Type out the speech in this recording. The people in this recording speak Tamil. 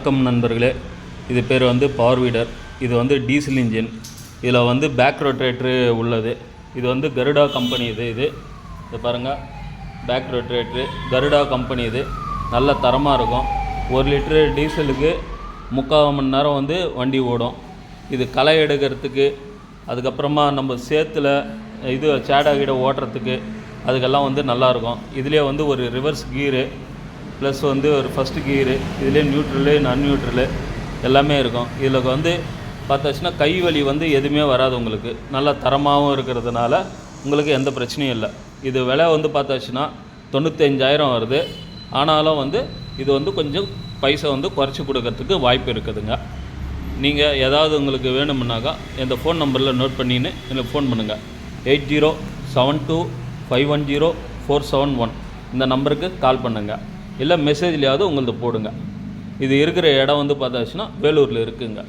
வணக்கம் நண்பர்களே. இது பேர் வந்து பவர் வீடர். இது வந்து டீசல் இன்ஜின். இதில் வந்து பேக் ரொட்டேட்ரு உள்ளது. இது வந்து கருடா கம்பெனி. இது பாருங்கள், பேக் ரொட்டேட்ரு கருடா கம்பெனி. இது நல்ல தரமாக இருக்கும். 1 லிட்ரு டீசலுக்கு 3/4 மணி நேரம் வந்து வண்டி ஓடும். இது களை எடுக்கிறதுக்கு, அதுக்கப்புறமா நம்ம சேத்துல இது சேடா கீடை ஓட்டுறதுக்கு அதுக்கெல்லாம் வந்து நல்லாயிருக்கும். இதிலே வந்து ஒரு ரிவர்ஸ் கீரு ப்ளஸ் வந்து ஒரு ஃபஸ்ட்டு கீரு, இதிலே நியூட்ரலு நான் நியூட்ரலு எல்லாமே இருக்கும். இதில் வந்து பார்த்தாச்சுன்னா கை வலி வந்து எதுவுமே வராது. உங்களுக்கு நல்லா தரமாகவும் இருக்கிறதுனால உங்களுக்கு எந்த பிரச்சனையும் இல்லை. இது விலை வந்து பார்த்தாச்சுன்னா 95,000 வருது. ஆனாலும் வந்து இது வந்து கொஞ்சம் பைசா வந்து குறைச்சி கொடுக்கறதுக்கு வாய்ப்பு இருக்குதுங்க. நீங்கள் ஏதாவது உங்களுக்கு வேணும்னாக்கா இந்த ஃபோன் நம்பரில் நோட் பண்ணின்னு எனக்கு ஃபோன் பண்ணுங்கள். 8072251047 இந்த நம்பருக்கு கால் பண்ணுங்கள். இல்லை மெசேஜ்லையாவது உங்களது போடுங்க. இது இருக்கிற இடம் வந்து பார்த்தாச்சுன்னா வேலூரில் இருக்குங்க.